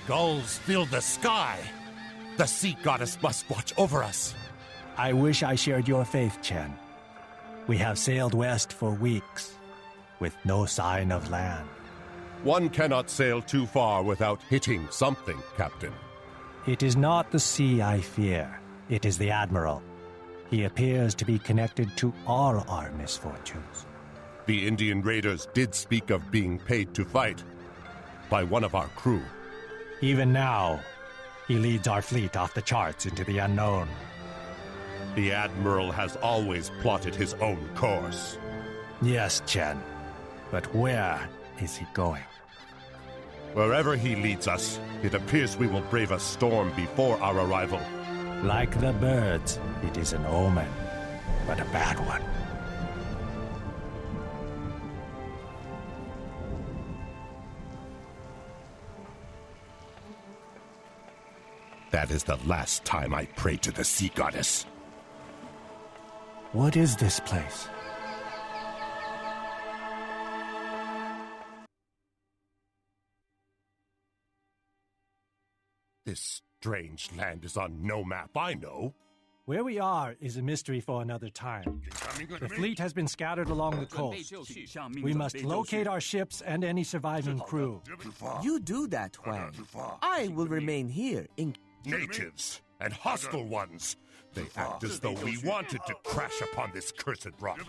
Gulls fill the sky. The sea goddess must watch over us. I wish I shared your faith, Chen. We have sailed west for weeks, with no sign of land. One cannot sail too far without hitting something, Captain. It is not the sea I fear. It is the Admiral. He appears to be connected to all our misfortunes. The Indian raiders did speak of being paid to fight by one of our crew. Even now, he leads our fleet off the charts into the unknown. The Admiral has always plotted his own course. Yes, Chen. But where is he going? Wherever he leads us, it appears we will brave a storm before our arrival. Like the birds, it is an omen, but a bad one. That is the last time I pray to the sea goddess. What is this place? This strange land is on no map I know. Where we are is a mystery for another time. The fleet has been scattered along the coast. We must locate our ships and any surviving crew. You do that, Huang. I will remain here in... Natives and hostile ones. They act as though we wanted to crash upon this cursed rock.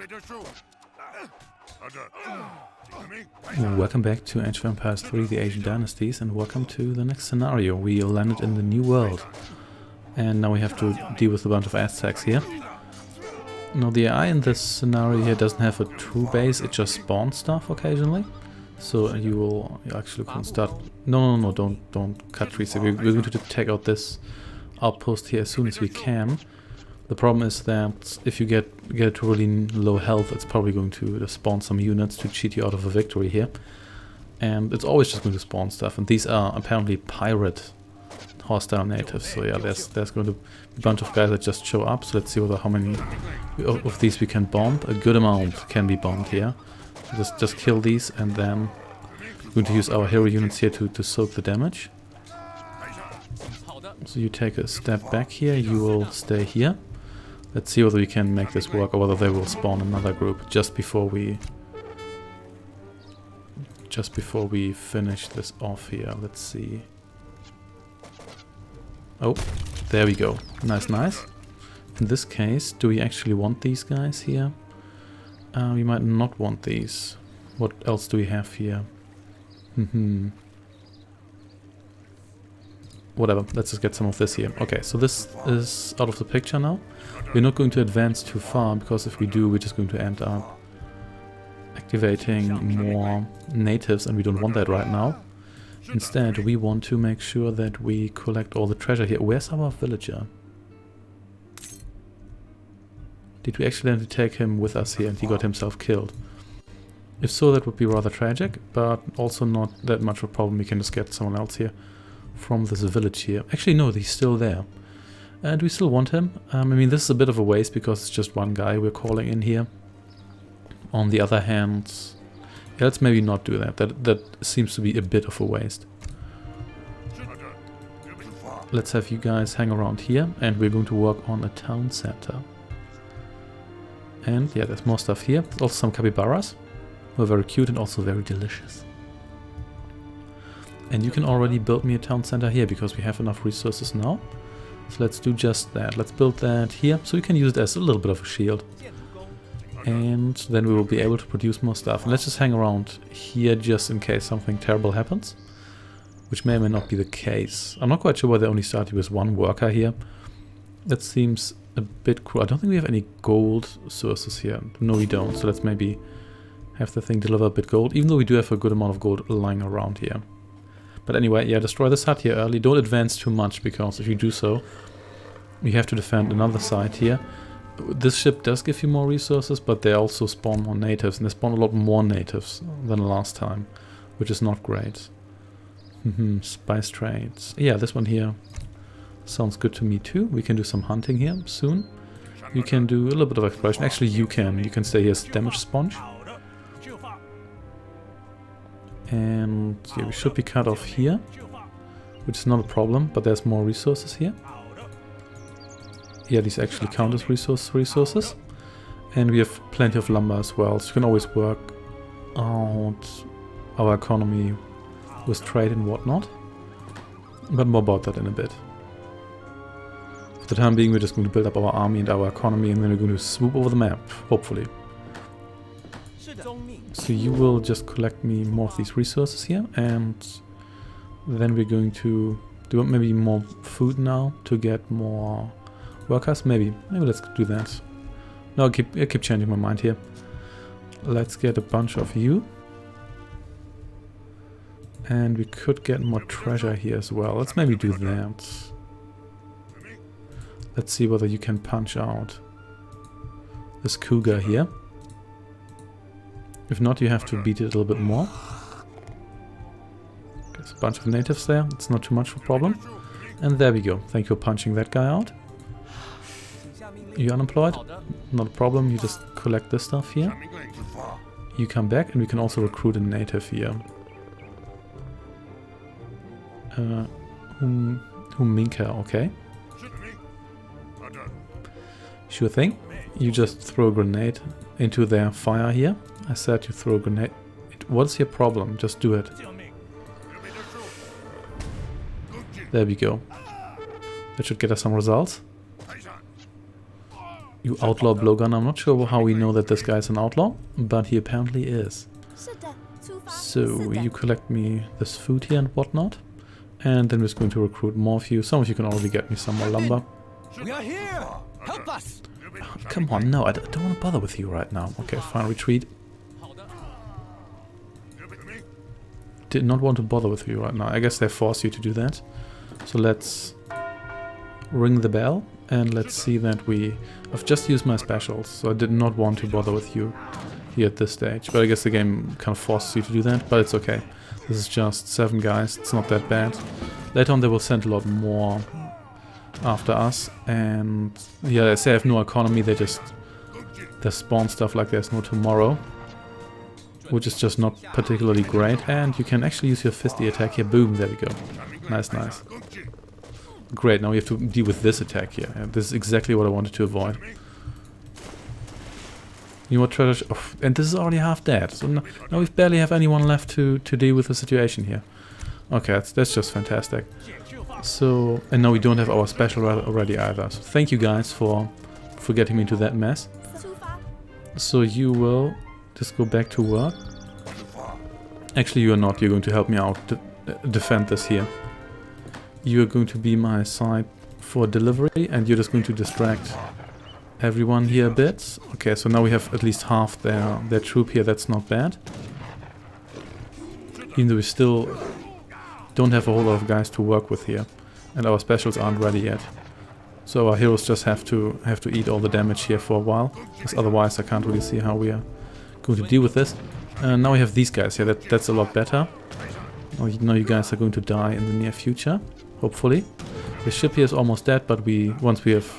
Welcome back to Age of Empires 3, the Asian Dynasties, and welcome to the next scenario. We landed in the New World, and now we have to deal with a bunch of Aztecs here. Now the AI in this scenario here doesn't have a true base, it just spawns stuff occasionally. So you actually can start... No, don't cut trees. We're going to take out this outpost here as soon as we can. The problem is that if you get to really low health, it's probably going to spawn some units to cheat you out of a victory here. And it's always just going to spawn stuff. And these are apparently pirate hostile natives. So yeah, there's going to be a bunch of guys that just show up. So let's see how many of these we can bomb. A good amount can be bombed here. Just kill these, and then we're going to use our hero units here to soak the damage. So you take a step back here, you will stay here. Let's see whether we can make this work, or whether they will spawn another group just before we finish this off here. Let's see. Oh, there we go. Nice. In this case, do we actually want these guys here? We might not want these. What else do we have here? Whatever, let's just get some of this here. Okay, so this is out of the picture now. We're not going to advance too far, because if we do, we're just going to end up activating more natives, and we don't want that right now. Instead, we want to make sure that we collect all the treasure here. Where's our villager? Did we accidentally take him with us here and he got himself killed? If so, that would be rather tragic, but also not that much of a problem. We can just get someone else here from this village here. Actually, no, he's still there. And we still want him. I mean, this is a bit of a waste because it's just one guy we're calling in here. On the other hand, yeah, let's maybe not do that. That seems to be a bit of a waste. Let's have you guys hang around here, and we're going to work on a town center. And yeah, there's more stuff here. Also some capybaras, who are very cute and also very delicious. And you can already build me a town center here, because we have enough resources now. So let's do just that. Let's build that here, so we can use it as a little bit of a shield. And then we will be able to produce more stuff. And let's just hang around here just in case something terrible happens, which may or may not be the case. I'm not quite sure why they only started with one worker here. That seems a bit cruel. I don't think we have any gold sources here. No, we don't. So let's maybe have the thing deliver a bit gold, even though we do have a good amount of gold lying around here. But anyway, yeah, destroy this hut here early. Don't advance too much, because if you do so, we have to defend another side here. This ship does give you more resources, but they also spawn more natives, and they spawn a lot more natives than last time, which is not great. Spice trades. Yeah, this one here sounds good to me too. We can do some hunting here soon. You can do a little bit of exploration. Actually, you can stay here as damage sponge. And yeah, we should be cut off here. which is not a problem, but there's more resources here. Yeah, these actually count as resources. And we have plenty of lumber as well, so you can always work out our economy with trade and whatnot. But more about that in a bit. For the time being, we're just going to build up our army and our economy, and then we're going to swoop over the map, hopefully. So you will just collect me more of these resources here, and then we're going to do maybe more food now to get more workers. Maybe let's do that. No, I keep changing my mind here. Let's get a bunch of you. And we could get more treasure here as well. Let's maybe do that. Let's see whether you can punch out this cougar here. If not, you have to beat it a little bit more. There's a bunch of natives there. It's not too much of a problem. And there we go. Thank you for punching that guy out. You're unemployed? Not a problem. You just collect this stuff here. You come back, and we can also recruit a native here. Huminka, okay. Sure thing. You just throw a grenade into their fire here. I said you throw a grenade. What's your problem? Just do it. There we go. That should get us some results. You outlaw blowgun. I'm not sure how we know that this guy is an outlaw, but he apparently is. So you collect me this food here and whatnot. And then we're just going to recruit more of you. Some of you can already get me some more lumber. We are here! Help us! Oh, come on, no, I don't want to bother with you right now. Okay, fine, retreat. Did not want to bother with you right now. I guess they force you to do that. So let's ring the bell. And let's see that I've just used my specials. So I did not want to bother with you here at this stage. But I guess the game kind of forces you to do that. But it's okay. This is just 7 guys, it's not that bad. Later on they will send a lot more after us, and yeah, they say I have no economy, they spawn stuff like there's no tomorrow. Which is just not particularly great, and you can actually use your fisty attack here, boom, there we go. Nice, nice. Great, now we have to deal with this attack here, and this is exactly what I wanted to avoid. You know what treasure? Oh, and this is already half dead. So now we barely have anyone left to deal with the situation here. Okay, that's just fantastic. So, and now we don't have our special already either. So thank you guys for getting me into that mess. So you will just go back to work. Actually, you are not. You're going to help me out to defend this here. You are going to be my side for delivery, and you're just going to distract everyone here a bit. Okay, so now we have at least half their troop here. That's not bad. Even though we still don't have a whole lot of guys to work with here, and our specials aren't ready yet. So our heroes just have to eat all the damage here for a while, because otherwise I can't really see how we are going to deal with this. And now we have these guys here. That's a lot better. Now you guys are going to die in the near future, hopefully. The ship here is almost dead, but once we have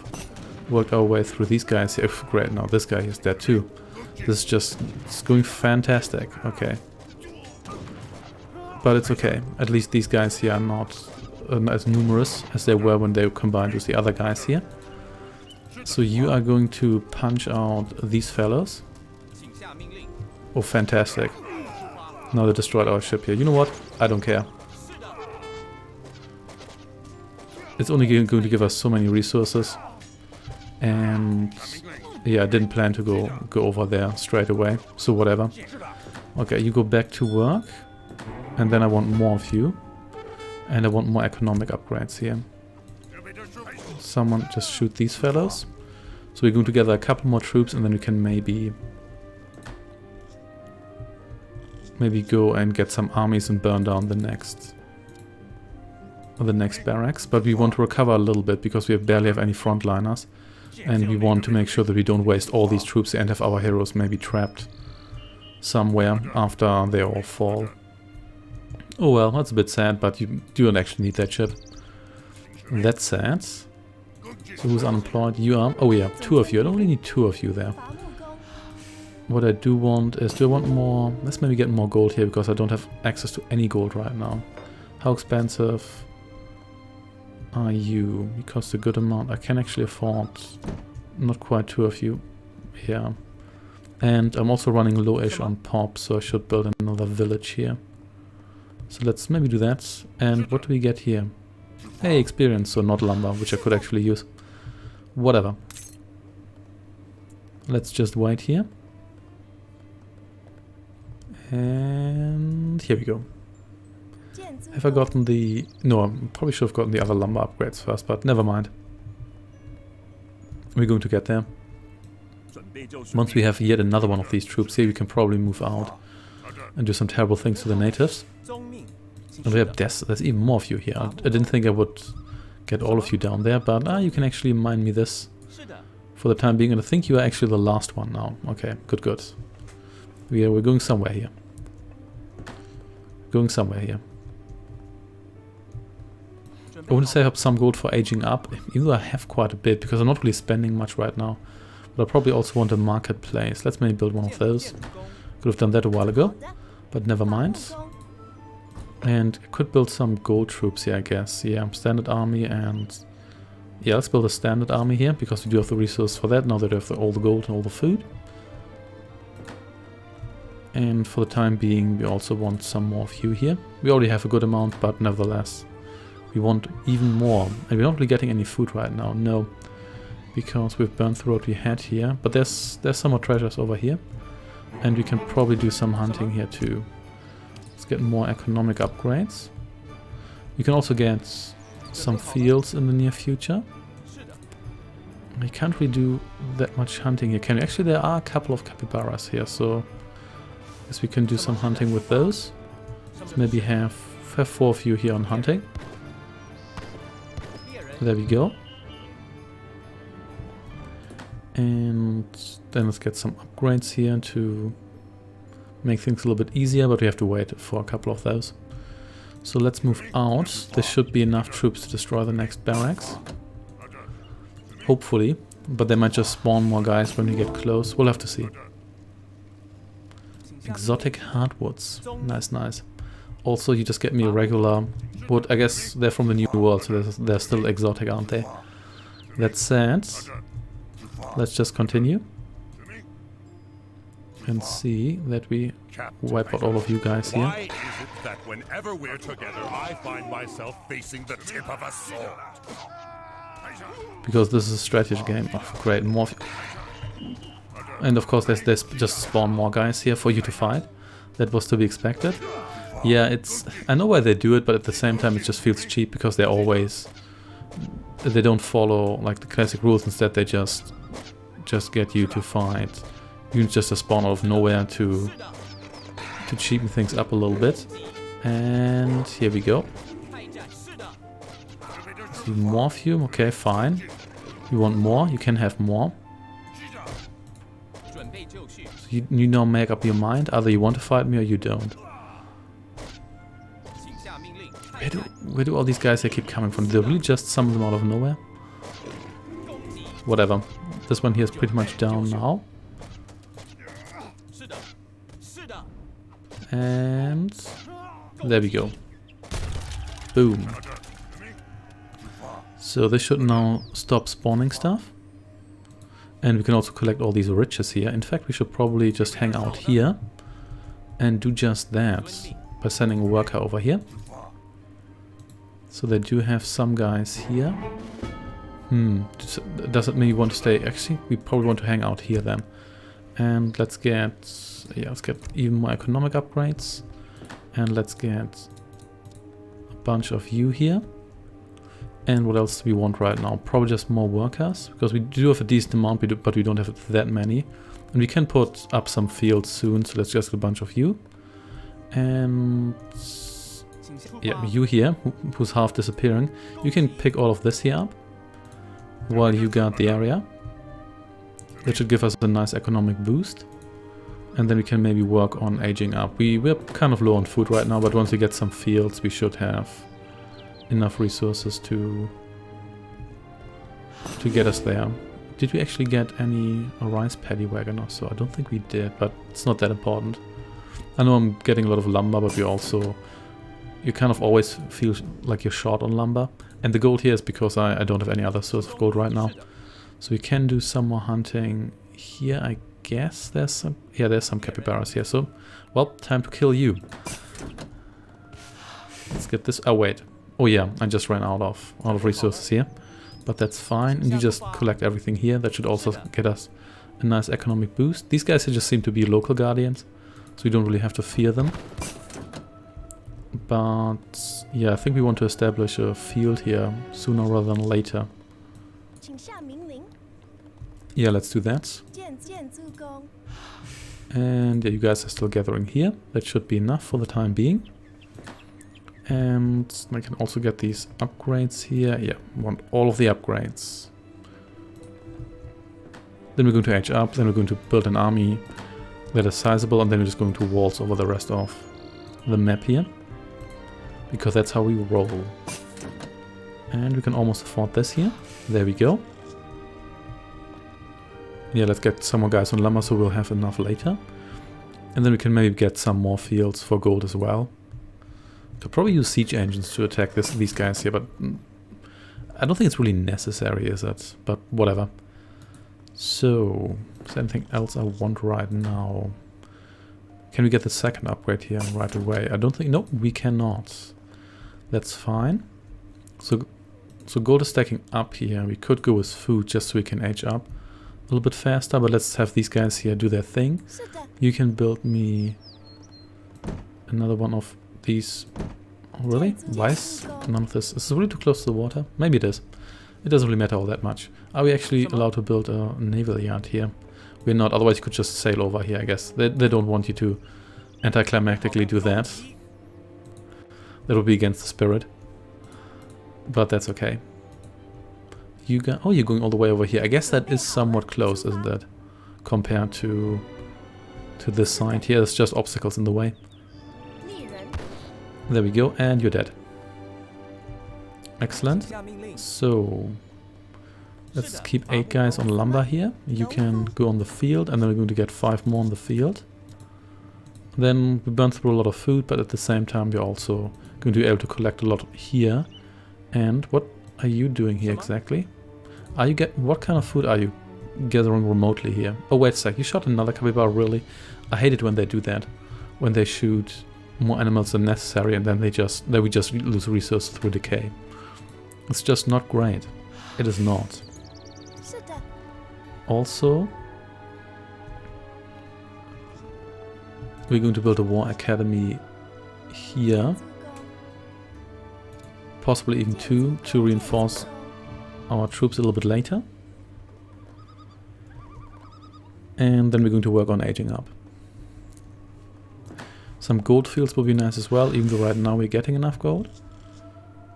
worked our way through these guys here. Great, now this guy is dead too. This is just, it's going fantastic. Okay. But it's okay. At least these guys here are not as numerous as they were when they combined with the other guys here. So you are going to punch out these fellows. Oh, fantastic. Now they destroyed our ship here. You know what? I don't care. It's only going to give us so many resources. And yeah, I didn't plan to go over there straight away, so whatever. Okay, you go back to work, and then I want more of you, and I want more economic upgrades here. Someone just shoot these fellows. So we're going to gather a couple more troops, and then we can maybe go and get some armies and burn down the next barracks. But we want to recover a little bit because we barely have any frontliners. And we want to make sure that we don't waste all these troops and have our heroes maybe trapped somewhere after they all fall. Oh well, that's a bit sad, but you don't actually need that ship. That's sad. So who's unemployed? You are. Oh yeah, 2 of you. I only need 2 of you there. What I do want is, do I want more? Let's maybe get more gold here because I don't have access to any gold right now. How expensive? are you? You cost a good amount. I can actually afford not quite 2 of you. Yeah. And I'm also running low-ish on pop, so I should build another village here. So let's maybe do that. And what do we get here? Hey, experience, so not lumber, which I could actually use. Whatever. Let's just wait here. And here we go. Have I gotten the... No, I probably should have gotten the other lumber upgrades first, but never mind. We're going to get there. Once we have yet another one of these troops here, we can probably move out and do some terrible things to the natives. And we have there's even more of you here. I didn't think I would get all of you down there, but you can actually mine me this for the time being. And I think you are actually the last one now. Okay, good, good. We're going somewhere here. Going somewhere here. I want to save up some gold for aging up, even though I have quite a bit, because I'm not really spending much right now. But I probably also want a marketplace. Let's maybe build one of those. Could have done that a while ago, but never mind. And I could build some gold troops here, I guess. Yeah, standard army and... Yeah, let's build a standard army here, because we do have the resource for that, now that we have all the gold and all the food. And for the time being, we also want some more of you here. We already have a good amount, but nevertheless, we want even more. And we're not really getting any food right now, no. Because we've burned through what we had here. But there's some more treasures over here. And we can probably do some hunting here too. Let's get more economic upgrades. You can also get some fields in the near future. We can't really do that much hunting here, can we? Actually, there are a couple of capybaras here, so I guess we can do some hunting with those. Let's maybe have 4 of you here on hunting. There we go. And then let's get some upgrades here to make things a little bit easier, but we have to wait for a couple of those. So let's move out. There should be enough troops to destroy the next barracks. Hopefully. But they might just spawn more guys when we get close. We'll have to see. Exotic hardwoods. Nice, nice. Also, you just get me a regular wood. I guess they're from the New World, so they're still exotic, aren't they? That said, let's just continue. And see that we wipe out all of you guys here. Why is it that whenever we're together, I find myself facing the tip of a sword? Because this is a strategy game. Oh, great, more. And of course, there's just spawn more guys here for you to fight. That was to be expected. Yeah, I know why they do it, but at the same time, it just feels cheap because they don't follow like the classic rules. Instead, they just get you to fight. Even just a spawn out of nowhere to cheapen things up a little bit. And here we go. See more of you? Okay, fine. You want more? You can have more. So you now make up your mind. Either you want to fight me or you don't. Where do all these guys here keep coming from? Did they really just summon them out of nowhere? Whatever. This one here is pretty much down now. And there we go. Boom. So this should now stop spawning stuff. And we can also collect all these riches here. In fact, we should probably just hang out here and do just that by sending a worker over here. So they do have some guys here. Does it mean you want to stay? Actually, we probably want to hang out here then. And let's get even more economic upgrades. And let's get a bunch of you here. And what else do we want right now? Probably just more workers, because we do have a decent amount, but we don't have that many. And we can put up some fields soon, so let's just get a bunch of you. And yeah, you here, who's half disappearing. You can pick all of this here up while you guard the area. That should give us a nice economic boost. And then we can maybe work on aging up. We're kind of low on food right now, but once we get some fields, we should have enough resources to get us there. Did we actually get a rice paddy wagon or so? I don't think we did, but it's not that important. I know I'm getting a lot of lumber, but we also you kind of always feel like you're short on lumber. And the gold here is because I don't have any other source of gold right now. So we can do some more hunting here, I guess. There's some, yeah, there's some capybaras here. So, well, time to kill you. Let's get this. Oh wait. Oh yeah, I just ran out of resources here, but that's fine. And you just collect everything here. That should also get us a nice economic boost. These guys here just seem to be local guardians, so we don't really have to fear them. But yeah, I think we want to establish a field here sooner rather than later. Yeah, let's do that. And yeah, you guys are still gathering here. That should be enough for the time being. And I can also get these upgrades here. Yeah, want all of the upgrades. Then we're going to edge up, then we're going to build an army that is sizable, and then we're just going to waltz over the rest of the map here. Because that's how we roll. And we can almost afford this here. There we go. Yeah, let's get some more guys on lumber so we'll have enough later. And then we can maybe get some more fields for gold as well. Could probably use siege engines to attack these guys here, but I don't think it's really necessary, is it? But whatever. So, is there anything else I want right now? Can we get the second upgrade here right away? I don't think... No, we cannot. That's fine. So gold is stacking up here. We could go with food just so we can age up a little bit faster, but let's have these guys here do their thing. You can build me another one of these. Oh, really? Why is none of this? Is this really too close to the water? Maybe it is. It doesn't really matter all that much. Are we actually allowed to build a naval yard here? We're not, otherwise you could just sail over here, I guess. They don't want you to anticlimactically do that. That would be against the spirit. But that's okay. Oh, you're going all the way over here. I guess that is somewhat close, isn't it? Compared to this side here. There's just obstacles in the way. There we go, and you're dead. Excellent. So, let's keep 8 guys on lumber here. You can go on the field, and then we're going to get 5 more on the field. Then we burn through a lot of food, but at the same time we're also going to be able to collect a lot here. And what are you doing here exactly? What kind of food are you gathering remotely here? Oh wait a sec, you shot another capybara, really? I hate it when they do that. When they shoot more animals than necessary and then we just lose resources through decay. It's just not great. It is not. Also, we're going to build a war academy here. Possibly even 2 to reinforce our troops a little bit later. And then we're going to work on aging up. Some gold fields will be nice as well, even though right now we're getting enough gold.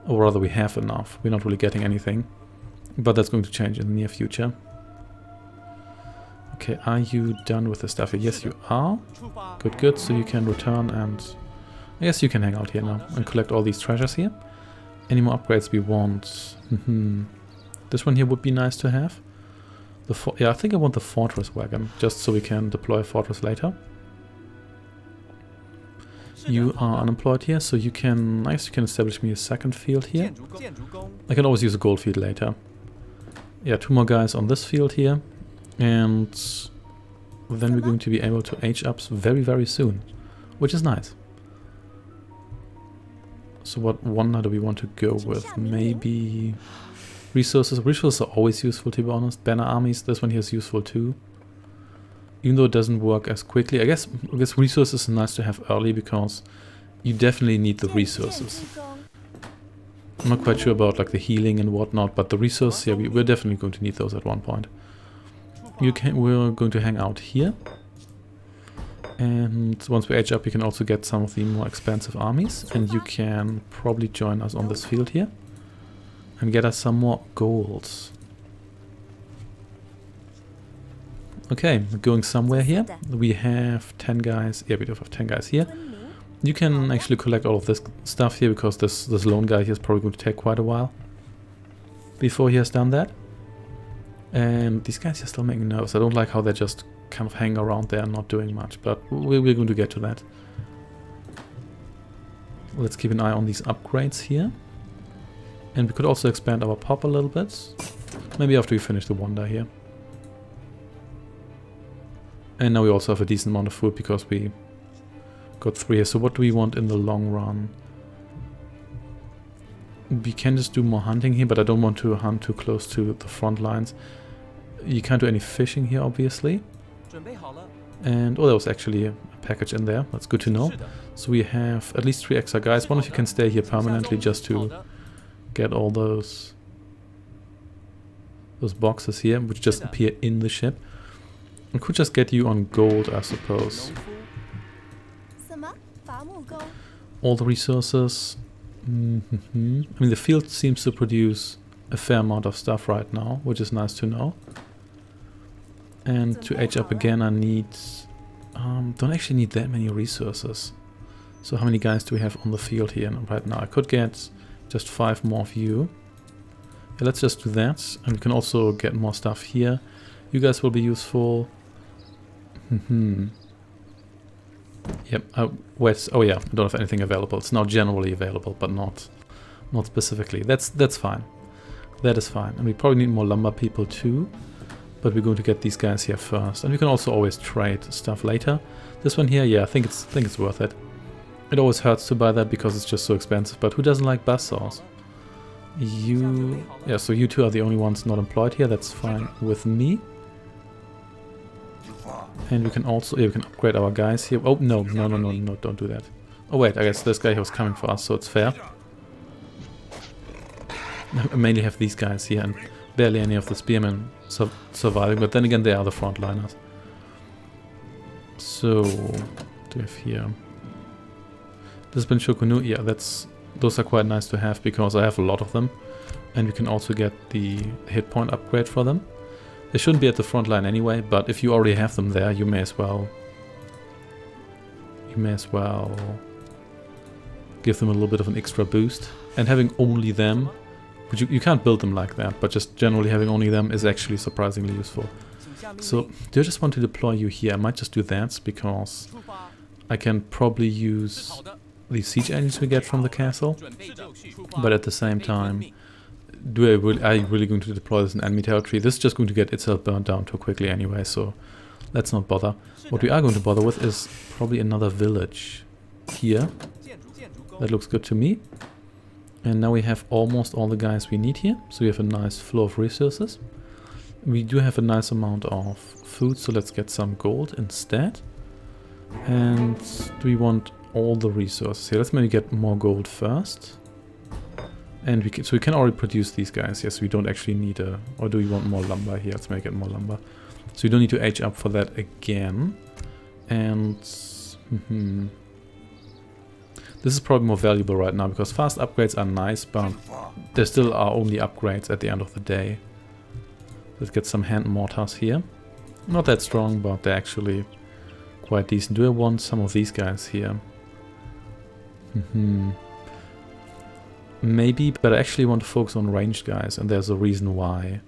Or rather we have enough. We're not really getting anything. But that's going to change in the near future. Okay, are you done with the stuff here? Yes, you are. Good, good. So you can return and... I guess you can hang out here now and collect all these treasures here. Any more upgrades we want? This one here would be nice to have. Yeah, I think I want the fortress wagon, just so we can deploy a fortress later. You are unemployed here, so you can... Nice, you can establish me a second field here. I can always use a gold field later. Yeah, 2 more guys on this field here. And then we're going to be able to age up very, very soon. Which is nice. So what wonder do we want to go with? Maybe resources. Resources are always useful, to be honest. Banner armies, this one here is useful too. Even though it doesn't work as quickly. I guess resources are nice to have early because you definitely need the resources. I'm not quite sure about like the healing and whatnot, but the resources, yeah, we're definitely going to need those at one point. We're going to hang out here. And once we age up, you can also get some of the more expensive armies. And you can probably join us on this field here. And get us some more gold. Okay, we're going somewhere here. We have 10 guys. Yeah, we do have 10 guys here. You can actually collect all of this stuff here, because this lone guy here is probably going to take quite a while before he has done that. And these guys are still making me nervous. I don't like how they just kind of hang around there and not doing much, but we're going to get to that. let's keep an eye on these upgrades here. And we could also expand our pop a little bit. Maybe after we finish the wonder here. And now we also have a decent amount of food because we got 3 here. So what do we want in the long run? We can just do more hunting here, but I don't want to hunt too close to the front lines. You can't do any fishing here, obviously. And, oh, there was actually a package in there. That's good to know. So we have at least 3 extra guys. One of you can stay here permanently just to get all those boxes here, which just appear in the ship. I could just get you on gold, I suppose. All the resources. I mean, the field seems to produce a fair amount of stuff right now, which is nice to know. And to age up again, I need... don't actually need that many resources. So how many guys do we have on the field here right now? I could get just 5 more of you. Yeah, let's just do that. And we can also get more stuff here. You guys will be useful. Yep. Oh yeah, I don't have anything available. It's now generally available, but not specifically. That's fine. That is fine. And we probably need more lumber people too. But we're going to get these guys here first. And we can also always trade stuff later. This one here, yeah, I think it's worth it. It always hurts to buy that because it's just so expensive. But who doesn't like buzzsaws? Yeah, so you two are the only ones not employed here. That's fine with me. And we can also, yeah, we can upgrade our guys here. Oh, no, don't do that. Oh wait, I guess this guy here was coming for us, so it's fair. I mainly have these guys here and barely any of the spearmen surviving, but then again they are the frontliners. So, do we have here? This has been Shogunate, yeah, those are quite nice to have because I have a lot of them. And we can also get the hit point upgrade for them. They shouldn't be at the front line anyway, but if you already have them there, you may as well give them a little bit of an extra boost. And having only them, but you can't build them like that, but just generally having only them is actually surprisingly useful. So, do I just want to deploy you here? I might just do that because I can probably use the siege engines we get from the castle, but at the same time, are you really going to deploy this in enemy territory? This is just going to get itself burnt down too quickly anyway, so let's not bother. What we are going to bother with is probably another village here. That looks good to me. And now we have almost all the guys we need here, so we have a nice flow of resources. We do have a nice amount of food, so let's get some gold instead. And do we want all the resources here? Let's maybe get more gold first. And so we can already produce these guys. Yes, we don't actually need or do we want more lumber here? Let's make it more lumber. So we don't need to age up for that again. And this is probably more valuable right now because fast upgrades are nice, but there still are only upgrades at the end of the day. Let's get some hand mortars here. Not that strong, but they're actually quite decent. Do I want some of these guys here? Maybe, but I actually want to focus on ranged guys, and there's a reason why.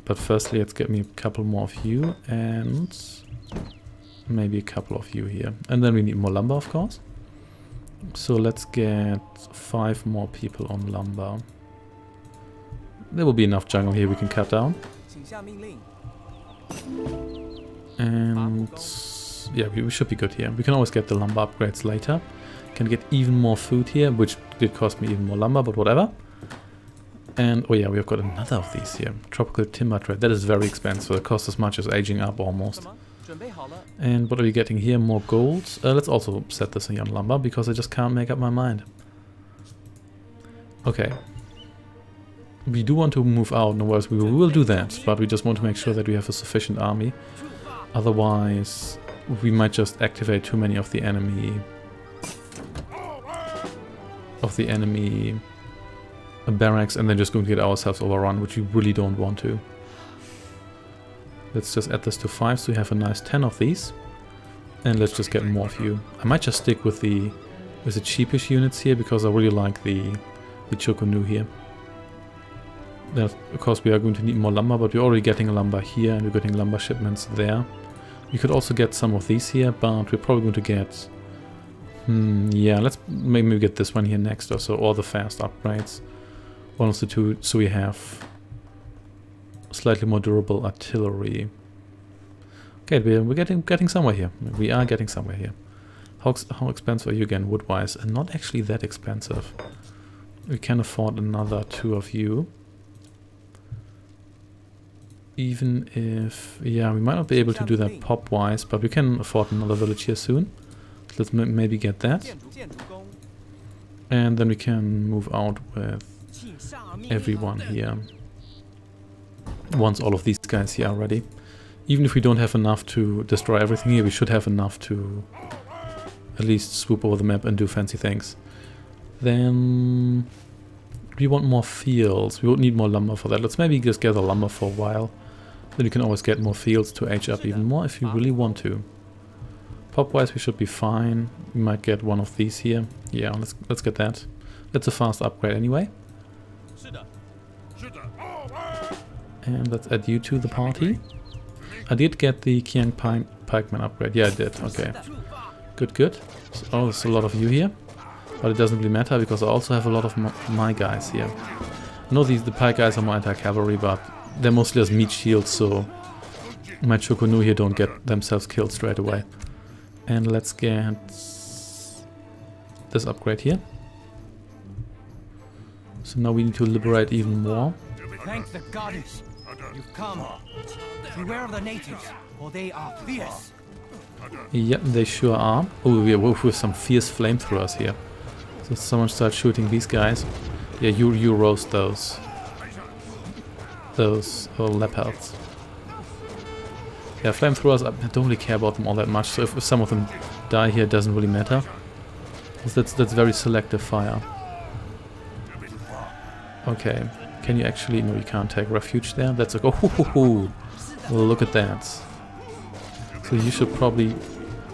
But firstly, let's get me a couple more of you, and maybe a couple of you here. And then we need more lumber, of course. So let's get 5 more people on lumber. There will be enough jungle here we can cut down. And yeah, we should be good here. We can always get the lumber upgrades later. Can get even more food here, which did cost me even more lumber, but whatever. And oh yeah, we've got another of these here. Tropical timber trade. That is very expensive. It costs as much as aging up almost. And what are we getting here? More gold. Let's also set this here on lumber because I just can't make up my mind. Okay. We do want to move out, no worries, we will do that, but we just want to make sure that we have a sufficient army. Otherwise, we might just activate too many of the enemy barracks and then just going to get ourselves overrun, which we really don't want to. Let's just add this to 5 so we have a nice 10 of these. And let's just get more of you. I might just stick with the cheapish units here because I really like the Shogunate here. Then of course we are going to need more lumber, but we're already getting lumber here and we're getting lumber shipments there. We could also get some of these here, but we're probably going to get Yeah, let's maybe get this one here next or so, or the fast upgrades. One of the two, so we have slightly more durable artillery. Okay, we're getting somewhere here. We are getting somewhere here. How expensive are you again, wood-wise? And not actually that expensive. We can afford another 2 of you. Even if... yeah, we might not be able to do that pop-wise, but we can afford another village here soon. Let's maybe get that. And then we can move out with everyone here. Once all of these guys here are ready. Even if we don't have enough to destroy everything here, we should have enough to at least swoop over the map and do fancy things. Then we want more fields. We would need more lumber for that. Let's maybe just gather lumber for a while. Then you can always get more fields to age up even more if you really want to. Pop-wise we should be fine. We might get one of these here. Yeah, let's get that. That's a fast upgrade anyway. And let's add you to the party. I did get the Kiang Pikeman upgrade. Yeah, I did. Okay. Good. So, there's a lot of you here. But it doesn't really matter because I also have a lot of my guys here. I know the pike guys are more anti-cavalry, but they're mostly as meat shields, so my Chokunu here don't get themselves killed straight away. And let's get this upgrade here. So now we need to liberate even more. Thank the goddess. You've come. Beware of the natives, for they are fierce. Yep, they sure are. Oh, we are with some fierce flamethrowers here. So someone starts shooting these guys. Yeah, you roast those leopards. Yeah, flamethrowers, I don't really care about them all that much. So if some of them die here, it doesn't really matter. That's very selective fire. Okay, can you actually... no, you can't take refuge there. That's like... oh, well, look at that. So you should probably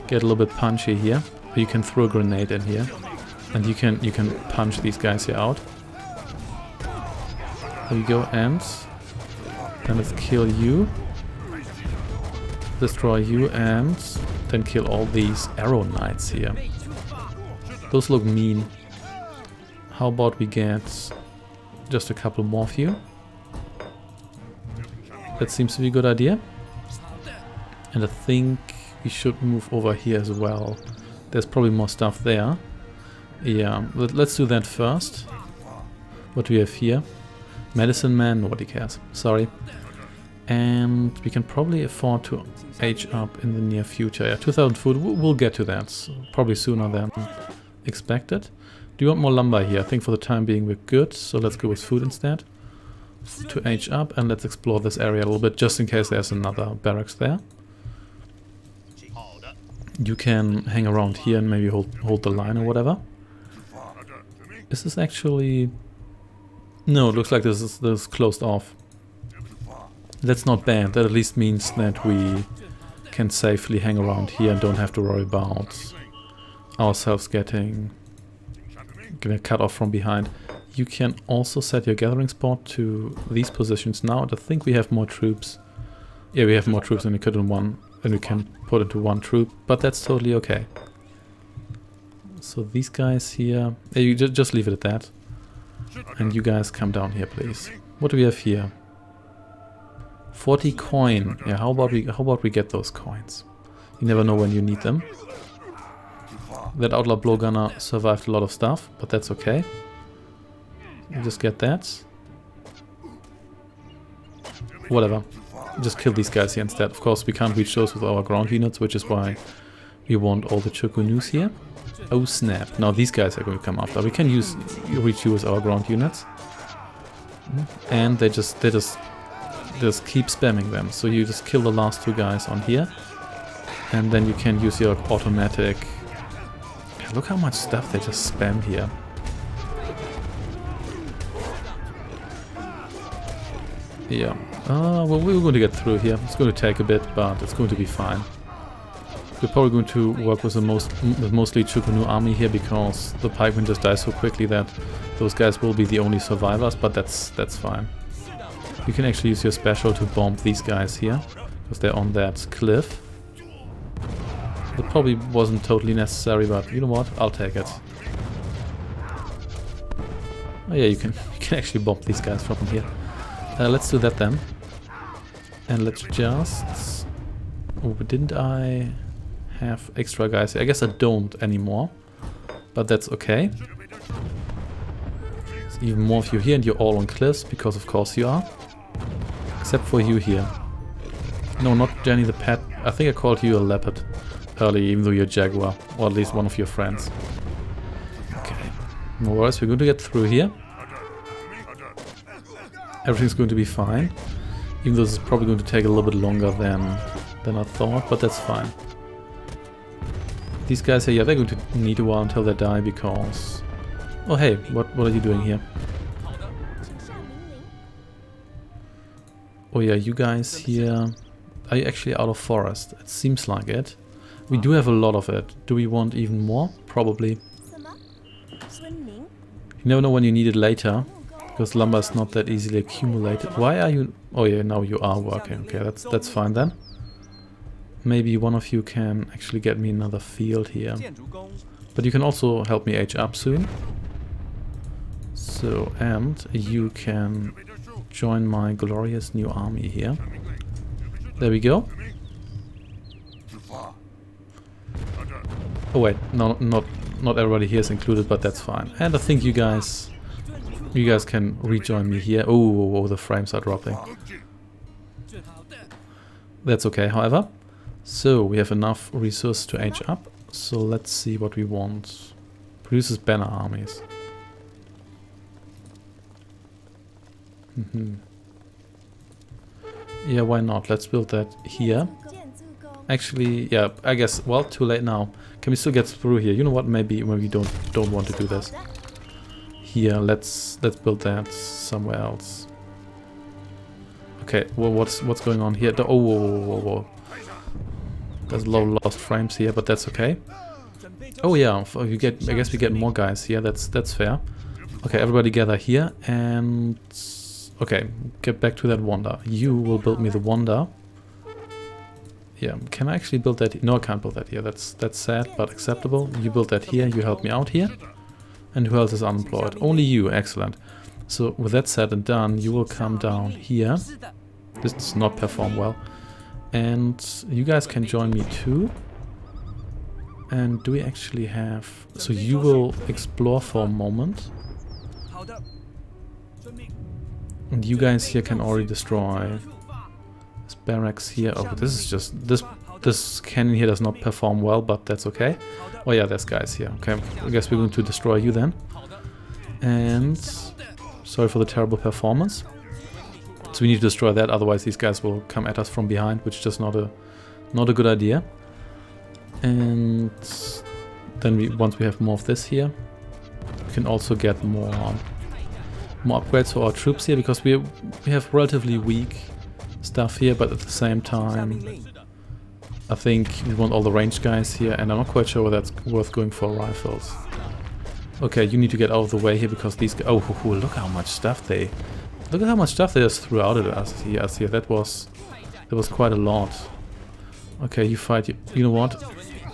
get a little bit punchy here. Or you can throw a grenade in here. And you can punch these guys here out. There you go, and then let's kill you. Destroy you, and then kill all these arrow knights here. Those look mean. How about we get just a couple more of you? That seems to be a good idea. And I think we should move over here as well. There's probably more stuff there. Yeah, let's do that first. What do we have here? Medicine man, nobody cares. Sorry. And we can probably afford to age up in the near future. Yeah, 2,000 food, we'll get to that. So probably sooner than expected. Do you want more lumber here? I think for the time being we're good. So let's go with food instead. To age up, and let's explore this area a little bit, just in case there's another barracks there. You can hang around here and maybe hold the line or whatever. Is this actually... no, it looks like this is closed off. That's not bad. That at least means that we can safely hang around here and don't have to worry about ourselves getting cut off from behind. You can also set your gathering spot to these positions now, and I think we have more troops. Yeah, we have more troops than we could in one, and we can put into one troop, but that's totally okay. So these guys here, you just leave it at that. And you guys come down here, please. What do we have here? 40 coin. Yeah, how about we get those coins? You never know when you need them. That outlaw blowgunner survived a lot of stuff, but that's okay. You just get that. Whatever. Just kill these guys here instead. Of course, we can't reach those with our ground units, which is why we want all the Chokunus here. Oh snap! Now these guys are going to come after. We can reach you with our ground units, and they just keep spamming them. So you just kill the last two guys on here, and then you can use your automatic. Look how much stuff they just spam here. Yeah. Well, we're going to get through here. It's going to take a bit, but it's going to be fine. We're probably going to work with mostly Chukunu army here because the pikemen just die so quickly that those guys will be the only survivors, but that's fine. You can actually use your special to bomb these guys here because they're on that cliff. That probably wasn't totally necessary, but you know what? I'll take it. Oh yeah, you can actually bomb these guys from here. Let's do that then. And let's just... Oh, but didn't I have extra guys here? I guess I don't anymore. But that's okay. There's even more of you here, and you're all on cliffs, because of course you are. Except for you here. No, not Jenny the pet. I think I called you a leopard earlier, even though you're a jaguar. Or at least one of your friends. Okay. No worries, we're going to get through here. Everything's going to be fine. Even though this is probably going to take a little bit longer than I thought, but that's fine. These guys here, yeah, they're going to need a while until they die because... Oh hey, what are you doing here? Oh yeah, you guys here... Are you actually out of forest? It seems like it. We do have a lot of it. Do we want even more? Probably. You never know when you need it later. Because lumber is not that easily accumulated. Why are you... Oh yeah, now you are working. Okay, that's fine then. Maybe one of you can actually get me another field here. But you can also help me age up soon. So, and you can join my glorious new army here. There we go. Oh wait, no, not everybody here is included, but that's fine. And I think you guys can rejoin me here. Oh, the frames are dropping. That's okay, however. So, we have enough resources to age up. So, let's see what we want. Produces banner armies. Yeah, why not? Let's build that here. Actually, yeah, I guess, well, too late now. Can we still get through here? You know what, maybe we don't want to do this. Here, let's build that somewhere else. Okay, well, what's going on here? Oh, whoa. There's a lot of lost frames here, but that's okay. Oh yeah, I guess we get more guys here. That's fair. Okay, everybody gather here and okay, get back to that wonder. You will build me the wonder. Yeah, can I actually build that? No, I can't build that here. That's sad, but acceptable. You build that here. You help me out here. And who else is unemployed? Only you. Excellent. So with that said and done, you will come down here. This does not perform well. And you guys can join me too. And do we actually have... So you will explore for a moment. And you guys here can already destroy this barracks here. Oh, this is just... This cannon here does not perform well, but that's okay. Oh yeah, there's guys here. Okay, I guess we're going to destroy you then. And... Sorry for the terrible performance. So we need to destroy that, otherwise these guys will come at us from behind, which is just not a good idea. And then once we have more of this here, we can also get more upgrades for our troops here, because we have relatively weak stuff here, but at the same time I think we want all the ranged guys here, and I'm not quite sure whether that's worth going for rifles. Okay, you need to get out of the way here because these guys... Oh, look how much stuff they... Look at how much stuff they just threw out at us here. That was quite a lot. Okay, you fight. You know what?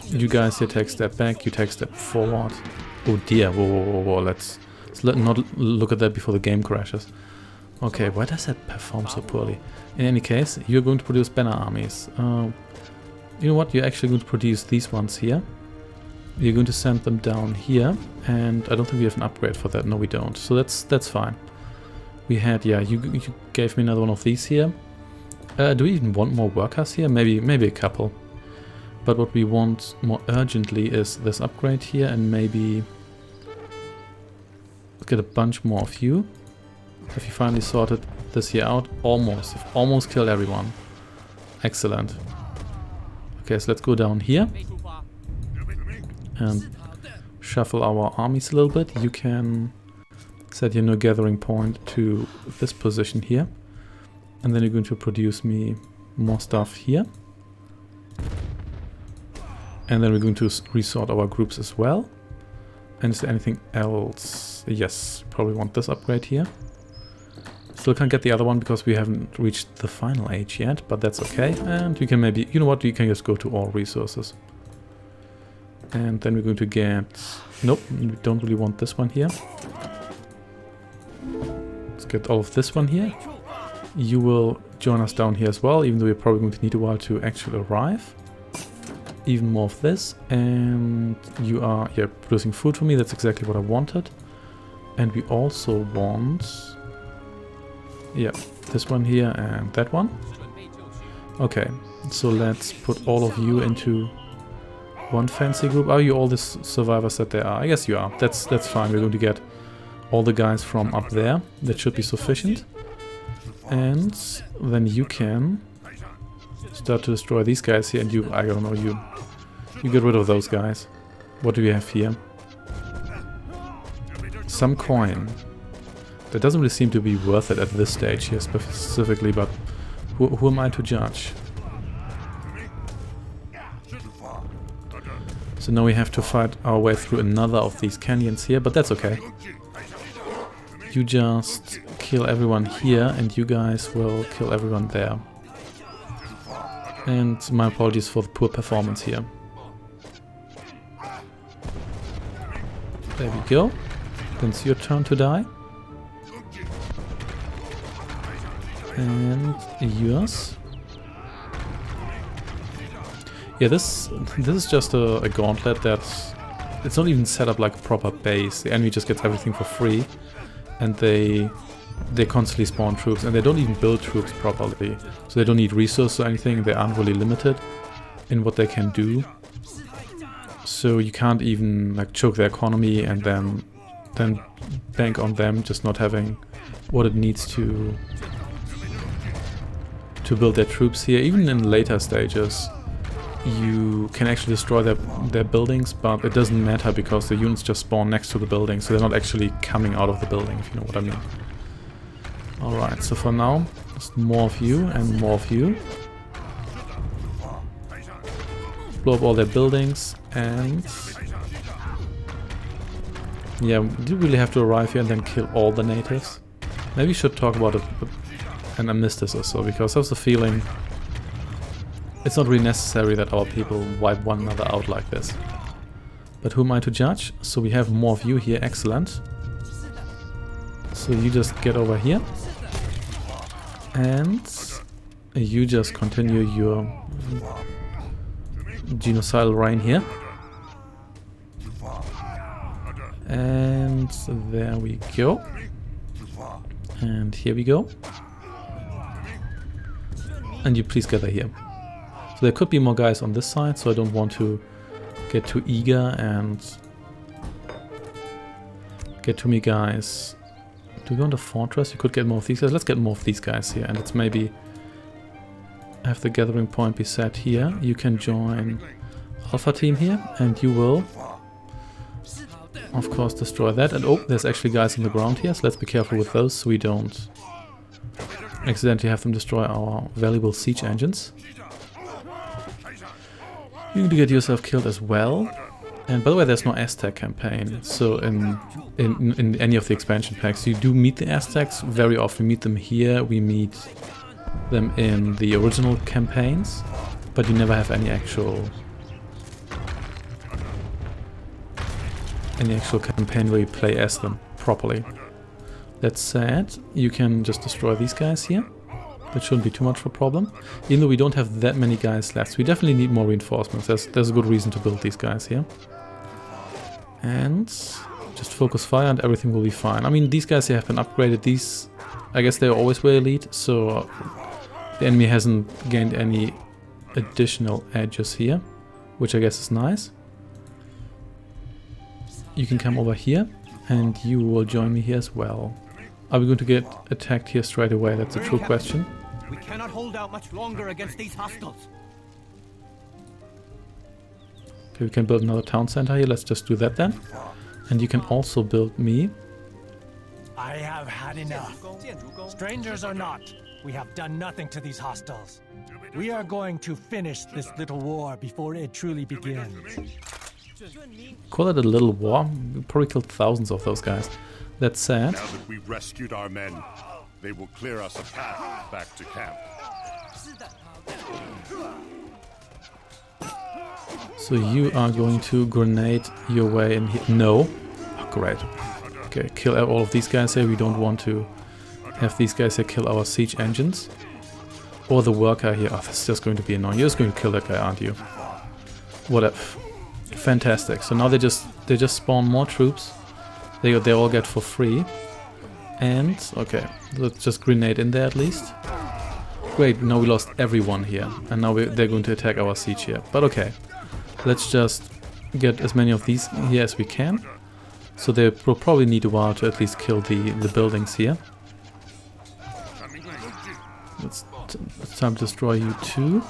You guys here take a step back. You take a step forward. Oh dear. Whoa. Let's not look at that before the game crashes. Okay, why does that perform so poorly? In any case, you're going to produce banner armies. You know what? You're actually going to produce these ones here. You're going to send them down here, and I don't think we have an upgrade for that. No, we don't. So that's fine. We had, yeah, you gave me another one of these here. Do we even want more workers here? Maybe a couple. But what we want more urgently is this upgrade here, and maybe get a bunch more of you. Have you finally sorted this here out? Almost. You've almost killed everyone. Excellent. Okay, so let's go down here and shuffle our armies a little bit. You can set your new gathering point to this position here, and then you're going to produce me more stuff here, and then we're going to resort our groups as well. And is there anything else? Yes, probably want this upgrade here. Still can't get the other one because we haven't reached the final age yet, but that's okay. And you can maybe, you know what, you can just go to all resources. And then we're going to get... Nope, we don't really want this one here. Let's get all of this one here. You will join us down here as well, even though we're probably going to need a while to actually arrive. Even more of this. And you are producing food for me. That's exactly what I wanted. And we also want... Yeah, this one here and that one. Okay, so let's put all of you into one fancy group. Are you all the survivors that there are? I guess you are. That's fine. We're going to get all the guys from up there. That should be sufficient. And then you can start to destroy these guys here. And you, I don't know, you get rid of those guys. What do we have here? Some coin. That doesn't really seem to be worth it at this stage here specifically, but who am I to judge? So now we have to fight our way through another of these canyons here, but that's okay. You just kill everyone here and you guys will kill everyone there. And my apologies for the poor performance here. There we go. Then it's your turn to die. And yours. Yeah, this is just a gauntlet that it's not even set up like a proper base. The enemy just gets everything for free, and they constantly spawn troops, and they don't even build troops properly. So they don't need resources or anything. They aren't really limited in what they can do. So you can't even like choke their economy and then bank on them just not having what it needs to build their troops here. Even in later stages, you can actually destroy their buildings, but it doesn't matter because the units just spawn next to the building, so they're not actually coming out of the building, if you know what I mean. Alright, so for now, just more of you and more of you. Blow up all their buildings, and... yeah, we do really have to arrive here and then kill all the natives. Maybe we should talk about an armistice or so, because I have the feeling it's not really necessary that our people wipe one another out like this. But who am I to judge? So we have more of you here, excellent. So you just get over here. And you just continue your genocidal reign here. And there we go. And here we go. And you please gather here. So there could be more guys on this side, so I don't want to get too eager and get too many guys. Do we go into fortress? You could get more of these guys. Let's get more of these guys here, and let's maybe have the gathering point be set here. You can join Alpha Team here, and you will, of course, destroy that. And oh, there's actually guys on the ground here, so let's be careful with those so we don't accidentally have them destroy our valuable siege engines. You need to get yourself killed as well. And by the way, there's no Aztec campaign. So in any of the expansion packs, you do meet the Aztecs very often. We meet them here. We meet them in the original campaigns, but you never have any actual campaign where you play as them properly. That said, you can just destroy these guys here. That shouldn't be too much of a problem. Even though we don't have that many guys left, so we definitely need more reinforcements. There's a good reason to build these guys here. And just focus fire and everything will be fine. I mean, these guys here have been upgraded. These, I guess they always were elite, so the enemy hasn't gained any additional edges here, which I guess is nice. You can come over here and you will join me here as well. Are we going to get attacked here straight away? That's a true question. We cannot hold out much longer against these hostiles. Okay, we can build another town center here. Let's just do that then. And you can also build me. I have had enough. Strangers or not, we have done nothing to these hostiles. We are going to finish this little war before it truly begins. Call it a little war. We probably killed thousands of those guys. That's sad. Now that we've rescued our men, they will clear us a path back to camp. So you are going to grenade your way in here. No. Oh, great. Okay, kill all of these guys here. We don't want to have these guys here kill our siege engines. Or the worker here. Oh, this is just going to be annoying. You're just going to kill that guy, aren't you? Whatever. Fantastic. So now they just spawn more troops. They all get for free. And okay, let's just grenade in there at least. Great, now we lost everyone here. And now they're going to attack our siege here. But okay, let's just get as many of these here as we can. So they will probably need a while to at least kill the buildings here. It's time to destroy you too.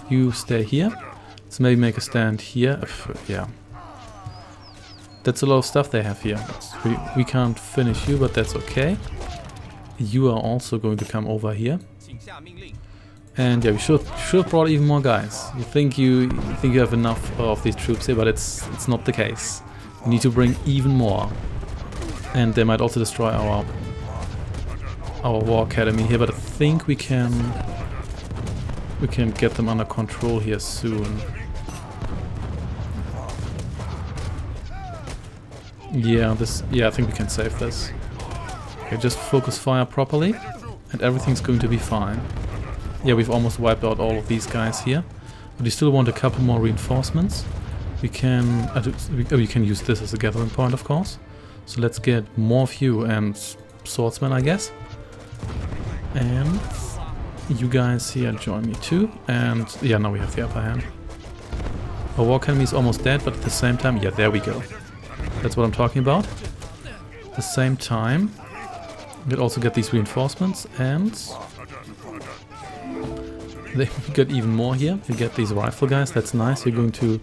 You stay here. Let's maybe make a stand here. Yeah. That's a lot of stuff they have here. We can't finish you, but that's okay. You are also going to come over here. And yeah, we should have brought even more guys. You think you have enough of these troops here, but it's not the case. We need to bring even more. And they might also destroy our war academy here, but I think we can get them under control here soon. Yeah, I think we can save this. Okay, just focus fire properly and everything's going to be fine. Yeah, we've almost wiped out all of these guys here. But we still want a couple more reinforcements. We can use this as a gathering point, of course. So let's get more of you and swordsmen, I guess. And you guys here join me too. And yeah, now we have the upper hand. Our war academy is almost dead, but at the same time, yeah, there we go. That's what I'm talking about. At the same time, we'll also get these reinforcements, and they get even more here. We get these rifle guys, that's nice. You're going to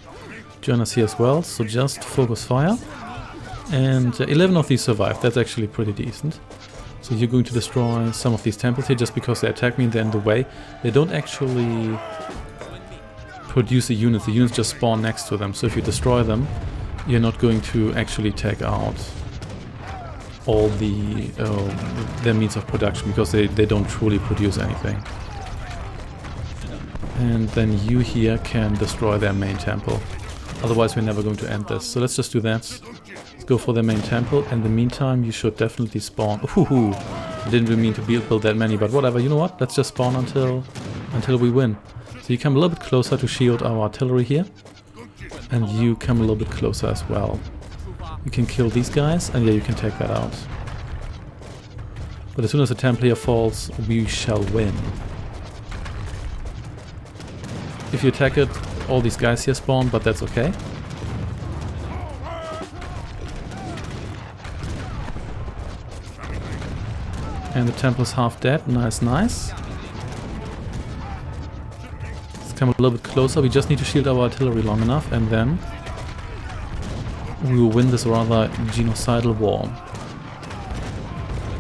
join us here as well, so just focus fire. And 11 of these survived, that's actually pretty decent. So you're going to destroy some of these temples here just because they attack me and they're in the way. They don't actually produce the units just spawn next to them. So if you destroy them, you're not going to actually take out all their means of production because they don't truly produce anything. And then you here can destroy their main temple. Otherwise we're never going to end this. So let's just do that. Let's go for the main temple. In the meantime you should definitely spawn. Ooh, I didn't really mean to build that many, but whatever, you know what? Let's just spawn until we win. So you come a little bit closer to shield our artillery here. And you come a little bit closer as well. You can kill these guys, and yeah, you can take that out. But as soon as the temple here falls, we shall win. If you attack it, all these guys here spawn, but that's okay. And the temple is half dead. Nice, nice. Come a little bit closer. We just need to shield our artillery long enough, and then we will win this rather genocidal war.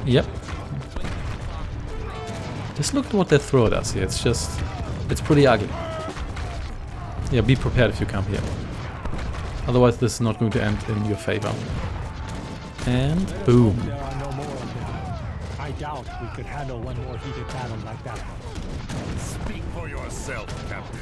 Yep. Just look at what they throw at us here. It's pretty ugly. Yeah, be prepared if you come here. Otherwise this is not going to end in your favor. And boom. There are no more of them. I doubt we could handle one more heated battle like that. Speak for yourself, Captain.